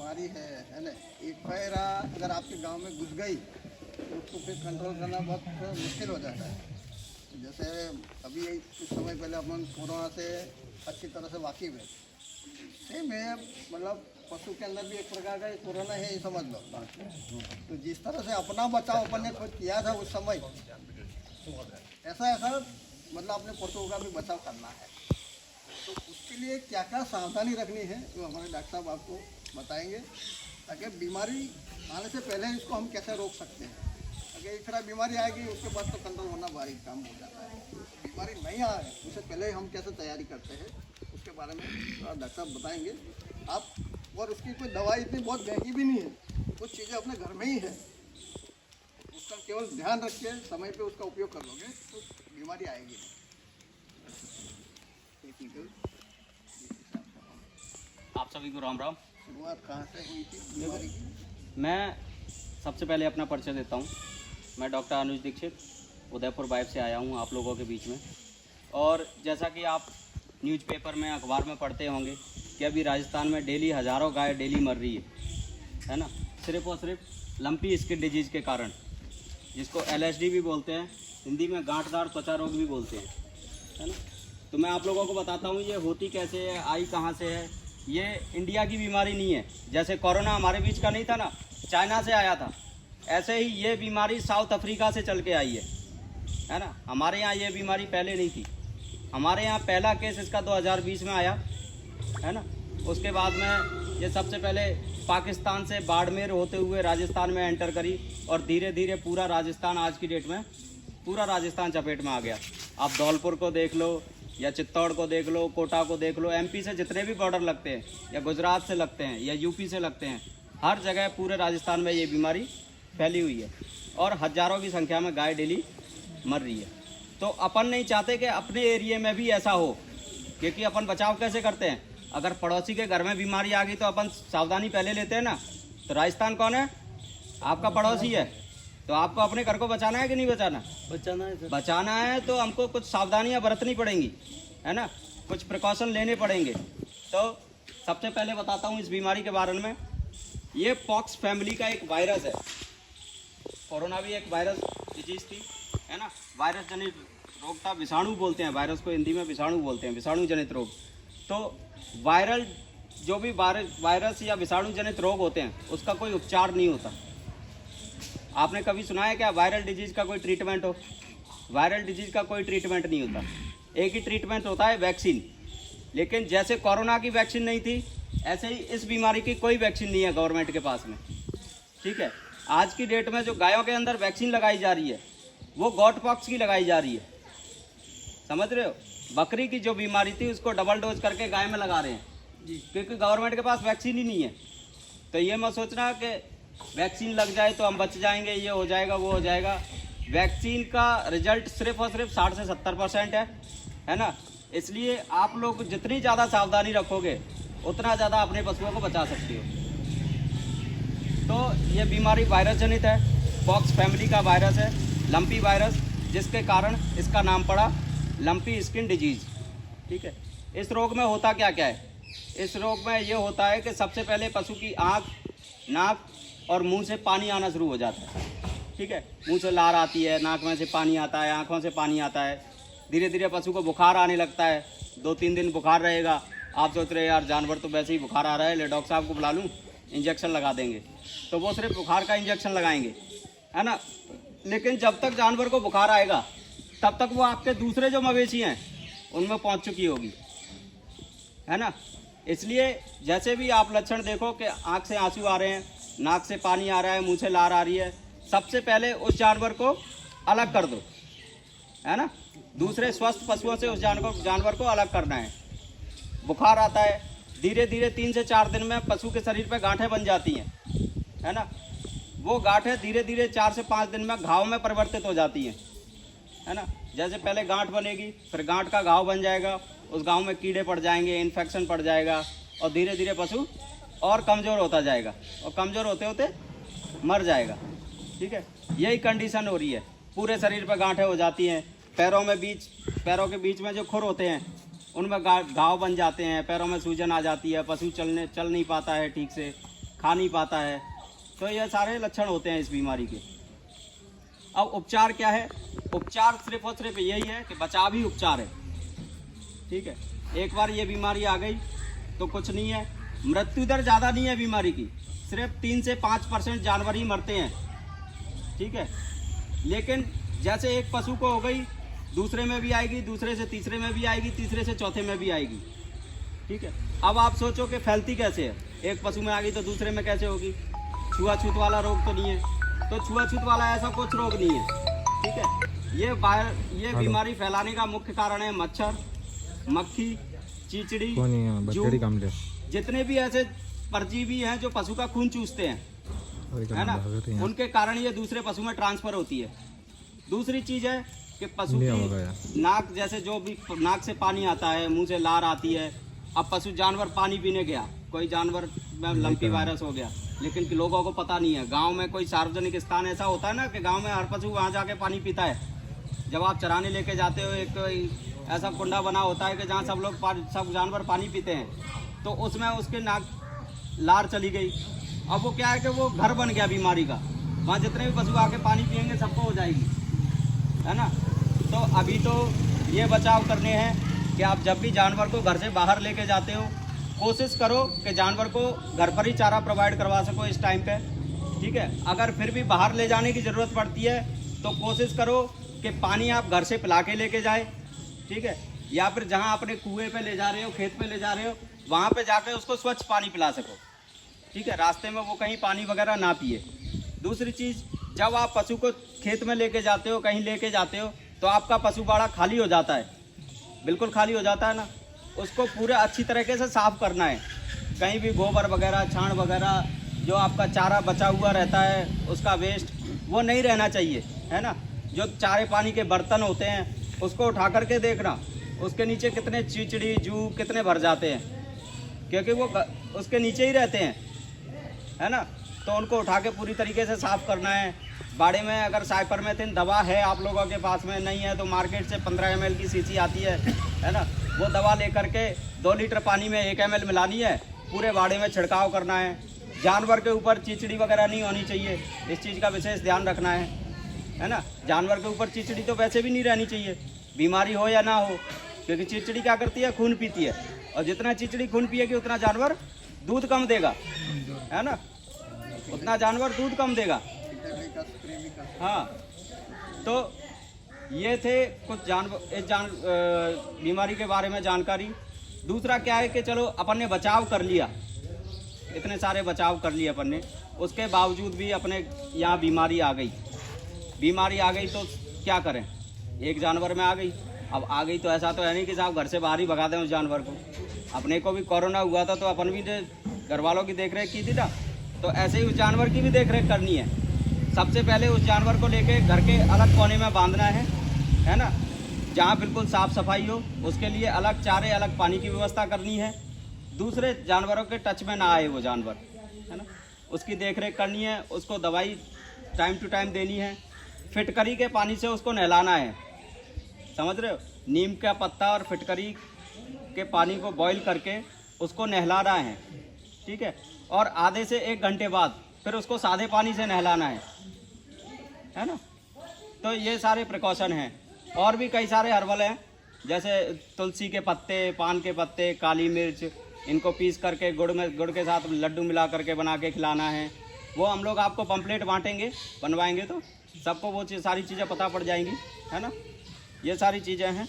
बीमारी है ना, एक पैरा अगर आपके गांव में घुस गई तो उसको फिर कंट्रोल करना बहुत मुश्किल हो जाता है। जैसे अभी कुछ समय पहले अपन कोरोना से अच्छी तरह से वाकिफ है, सेम है मतलब पशु के अंदर भी एक प्रकार का कोरोना है, ये समझ लो। तो जिस तरह से अपना बचाव अपन ने खुद किया था उस समय, ऐसा ऐसा मतलब अपने पशुओं का भी बचाव करना है। तो उसके लिए क्या क्या सावधानी रखनी है जो हमारे डॉक्टर साहब आपको बताएंगे, ताकि बीमारी आने से पहले इसको हम कैसे रोक सकते हैं। अगर एक तरह बीमारी आएगी उसके बाद तो कंट्रोल होना भारी काम हो जाता है। बीमारी नहीं आए उससे पहले हम कैसे तैयारी करते हैं उसके बारे में डॉक्टर साहब बताएंगे आप। और उसकी कोई दवाई इतनी बहुत महंगी भी नहीं है, कुछ चीज़ें अपने घर में ही है, उसका केवल ध्यान रख के समय पे उसका उपयोग कर लोगे तो बीमारी आएगी नहीं। आप सभी को राम राम। शुरुआत कहाँ से हुई थी बीमारी की? मैं सबसे पहले अपना परिचय देता हूँ। मैं डॉक्टर अनुज दीक्षित उदयपुर वाइफ से आया हूँ आप लोगों के बीच में। और जैसा कि आप न्यूज़पेपर में अखबार में पढ़ते होंगे कि अभी राजस्थान में डेली हज़ारों गाय डेली मर रही है ना, सिर्फ और सिर्फ लंपी स्किन डिजीज़ के कारण, जिसको LSD भी बोलते हैं, हिंदी में गांठदार त्वचा रोग भी बोलते हैं, है ना। तो मैं आप लोगों को बताता हूँ ये होती कैसे है, आई कहाँ से है। ये इंडिया की बीमारी नहीं है, जैसे कोरोना हमारे बीच का नहीं था ना, चाइना से आया था, ऐसे ही ये बीमारी साउथ अफ्रीका से चल के आई है ना। हमारे यहाँ ये बीमारी पहले नहीं थी। हमारे यहाँ पहला केस इसका 2020 में आया, है ना। उसके बाद में ये सबसे पहले पाकिस्तान से बाड़मेर होते हुए राजस्थान में एंटर करी, और धीरे धीरे पूरा राजस्थान, आज की डेट में पूरा राजस्थान चपेट में आ गया। आप धौलपुर को देख लो या चित्तौड़ को देख लो, कोटा को देख लो, MP से जितने भी बॉर्डर लगते हैं या गुजरात से लगते हैं या UP से लगते हैं, हर जगह पूरे राजस्थान में ये बीमारी फैली हुई है और हज़ारों की संख्या में गाय डेली मर रही है। तो अपन नहीं चाहते कि अपने एरिया में भी ऐसा हो, क्योंकि अपन बचाव कैसे करते हैं, अगर पड़ोसी के घर में बीमारी आ गई तो अपन सावधानी पहले लेते हैं ना। तो राजस्थान कौन है? आपका पड़ोसी है, तो आपको अपने घर को बचाना है कि नहीं बचाना? बचाना है सर। बचाना है तो हमको कुछ सावधानियां बरतनी पड़ेंगी, है ना, कुछ प्रिकॉशन लेने पड़ेंगे। तो सबसे पहले बताता हूँ इस बीमारी के बारे में। ये पॉक्स फैमिली का एक वायरस है। कोरोना भी एक वायरस डिजीज थी, है ना, वायरस जनित रोग था, विषाणु बोलते हैं वायरस को, हिंदी में विषाणु बोलते हैं, विषाणु जनित रोग। तो वायरल जो भी वायरस या विषाणु जनित रोग होते हैं उसका कोई उपचार नहीं होता। आपने कभी सुना है क्या वायरल डिजीज़ का कोई ट्रीटमेंट हो? वायरल डिजीज़ का कोई ट्रीटमेंट नहीं होता, एक ही ट्रीटमेंट होता है, वैक्सीन। लेकिन जैसे कोरोना की वैक्सीन नहीं थी, ऐसे ही इस बीमारी की कोई वैक्सीन नहीं है गवर्नमेंट के पास में, ठीक है। आज की डेट में जो गायों के अंदर वैक्सीन लगाई जा रही है वो गॉट पॉक्स की लगाई जा रही है, समझ रहे हो। बकरी की जो बीमारी थी उसको डबल डोज करके गाय में लगा रहे हैं जी, क्योंकि गवर्नमेंट के पास वैक्सीन ही नहीं है। तो ये मत सोचना कि वैक्सीन लग जाए तो हम बच जाएंगे, ये हो जाएगा वो हो जाएगा। वैक्सीन का रिजल्ट सिर्फ और सिर्फ 60 से 70% है ना। इसलिए आप लोग जितनी ज़्यादा सावधानी रखोगे उतना ज़्यादा अपने पशुओं को बचा सकते हो। तो ये बीमारी वायरस जनित है, पॉक्स फैमिली का वायरस है, लंपी वायरस, जिसके कारण इसका नाम पड़ा लंपी स्किन डिजीज़, ठीक है। इस रोग में होता क्या क्या है? इस रोग में ये होता है कि सबसे पहले पशु की आँख, नाक और मुंह से पानी आना शुरू हो जाता है, ठीक है। मुंह से लार आती है, नाक में से पानी आता है, आँखों से पानी आता है। धीरे धीरे पशु को बुखार आने लगता है, 2-3 दिन बुखार रहेगा। आप सोच रहे यार जानवर तो वैसे ही बुखार आ रहा है, ले डॉक्टर साहब को बुला लूँ, इंजेक्शन लगा देंगे। तो वो सिर्फ बुखार का इंजेक्शन लगाएंगे, है ना। लेकिन जब तक जानवर को बुखार आएगा तब तक वो आपके दूसरे जो मवेशी हैं उनमें पहुंच चुकी होगी, है ना। इसलिए जैसे भी आप लक्षण देखो कि आँख से आंसू आ रहे हैं, नाक से पानी आ रहा है, मुंह से लार आ रही है, सबसे पहले उस जानवर को अलग कर दो, है ना। दूसरे स्वस्थ पशुओं से उस जानवर को अलग करना है। बुखार आता है, धीरे धीरे 3 से 4 दिन में पशु के शरीर पे गांठें बन जाती हैं, है ना। वो गांठें धीरे धीरे 4 से 5 दिन में घाव में परिवर्तित हो जाती हैं, है ना। जैसे पहले गांठ बनेगी, फिर गांठ का घाव बन जाएगा, उस घाव में कीड़े पड़ जाएंगे, इन्फेक्शन पड़ जाएगा, और धीरे धीरे पशु और कमज़ोर होता जाएगा, और कमज़ोर होते होते मर जाएगा, ठीक है। यही कंडीशन हो रही है। पूरे शरीर पर गांठें हो जाती हैं, पैरों के बीच में जो खुर होते हैं उनमें घाव बन जाते हैं, पैरों में सूजन आ जाती है, पशु चल नहीं पाता है ठीक से, खा नहीं पाता है। तो ये सारे लक्षण होते हैं इस बीमारी के। अब उपचार क्या है? उपचार सिर्फ और सिर्फ यही है कि बचाव ही उपचार है। ठीक है, एक बार ये बीमारी आ गई तो कुछ नहीं है। मृत्यु दर ज़्यादा नहीं है बीमारी की, सिर्फ 3 से 5% जानवर ही मरते हैं। ठीक है, लेकिन जैसे एक पशु को हो गई, दूसरे में भी आएगी, दूसरे से तीसरे में भी आएगी, तीसरे से चौथे में भी आएगी। ठीक है, अब आप सोचो कि फैलती कैसे है? एक पशु में आ गई तो दूसरे में कैसे होगी? छुआछूत वाला रोग तो नहीं है। तो छुआछूत वाला ऐसा कुछ रोग नहीं है। ठीक है, ये बीमारी फैलाने का मुख्य कारण है मच्छर, मक्खी, चीचड़ी, जू, जितने भी ऐसे परजीवी हैं जो पशु का खून चूसते हैं, है ना, उनके कारण ये दूसरे पशु में ट्रांसफर होती है। दूसरी चीज है कि पशु की नाक, जैसे जो भी नाक से पानी आता है, मुंह से लार आती है। अब पशु जानवर पानी पीने गया, कोई जानवर में लंपी वायरस हो गया, लेकिन लोगों को पता नहीं है। गांव में कोई सार्वजनिक स्थान ऐसा होता है ना कि गांव में हर पशु वहां जाके पानी पीता है। जब आप चराने लेके जाते हो, एक ऐसा कुंडा बना होता है कि जहाँ सब जानवर पानी पीते हैं, तो उसमें उसके नाक लार चली गई। अब वो क्या है कि वो घर बन गया बीमारी का। वहाँ जितने भी पशु आके पानी पियेंगे सबको हो जाएगी, है ना। तो अभी तो ये बचाव करने हैं कि आप जब भी जानवर को घर से बाहर लेके जाते हो, कोशिश करो कि जानवर को घर पर ही चारा प्रोवाइड करवा सको इस टाइम पे। ठीक है, अगर फिर भी बाहर ले जाने की ज़रूरत पड़ती है तो कोशिश करो कि पानी आप घर से पिला के लेके जाए। ठीक है, या फिर जहाँ अपने कुएं पे ले जा रहे हो, खेत पे ले जा रहे हो, वहाँ पे जाकर उसको स्वच्छ पानी पिला सको। ठीक है, रास्ते में वो कहीं पानी वगैरह ना पिए। दूसरी चीज़, जब आप पशु को खेत में लेके जाते हो, कहीं लेके जाते हो, तो आपका पशु बाड़ा खाली हो जाता है, बिल्कुल खाली हो जाता है ना। उसको पूरे अच्छी तरीके से साफ़ करना है। कहीं भी गोबर वगैरह, छाण वगैरह, जो आपका चारा बचा हुआ रहता है, उसका वेस्ट वो नहीं रहना चाहिए, है ना। जो चारे पानी के बर्तन होते हैं उसको उठा करके देखना, उसके नीचे कितने चिचड़ी, जू कितने भर जाते हैं, क्योंकि वो उसके नीचे ही रहते हैं, है ना। तो उनको उठा के पूरी तरीके से साफ़ करना है। बाड़े में अगर साइपरमेथ्रिन दवा है आप लोगों के पास में, नहीं है तो मार्केट से 15 ml की शीशी आती है ना, वो दवा लेकर के 2 लीटर पानी में 1 ml मिलानी है, पूरे बाड़े में छिड़काव करना है। जानवर के ऊपर चिचड़ी वगैरह नहीं होनी चाहिए, इस चीज़ का विशेष ध्यान रखना है ना। जानवर के ऊपर चिचड़ी तो वैसे भी नहीं रहनी चाहिए, बीमारी हो या ना हो, क्योंकि चिचड़ी क्या करती है, खून पीती है, और जितना चिचड़ी खून पिएगी उतना जानवर दूध कम देगा, है ना, उतना जानवर दूध कम देगा। हाँ, तो ये थे कुछ बीमारी के बारे में जानकारी। दूसरा क्या है कि चलो अपन ने बचाव कर लिया, इतने सारे बचाव कर लिए अपन ने, उसके बावजूद भी अपने यहाँ बीमारी आ गई तो क्या करें? एक जानवर में आ गई, अब आ गई तो ऐसा तो है नहीं कि साहब घर से बाहर ही भगा दें उस जानवर को। अपने को भी कोरोना हुआ था तो अपन भी घर वालों की देख रेख की थी ना, तो ऐसे ही उस जानवर की भी देख रेख करनी है। सबसे पहले उस जानवर को लेके घर के अलग कोने में बांधना है ना, जहाँ बिल्कुल साफ़ सफाई हो, उसके लिए अलग चारे, अलग पानी की व्यवस्था करनी है। दूसरे जानवरों के टच में ना आए वो जानवर, है ना, उसकी देख रेख करनी है। उसको दवाई टाइम टू टाइम देनी है। फिटकरी के पानी से उसको नहलाना है, समझ रहे हो। नीम का पत्ता और फिटकरी के पानी को बॉईल करके उसको नहलाना है, ठीक है। और आधे से 1 घंटे बाद फिर उसको सादे पानी से नहलाना है ना। तो ये सारे प्रिकॉशन हैं। और भी कई सारे हर्बल हैं, जैसे तुलसी के पत्ते, पान के पत्ते, काली मिर्च, इनको पीस करके गुड़ के साथ लड्डू मिला करके बना के खिलाना है। वो हम लोग आपको पम्पलेट बांटेंगे, बनवाएंगे तो सबको वो सारी चीज़ें पता पड़ जाएंगी, है ना। ये सारी चीज़ें हैं।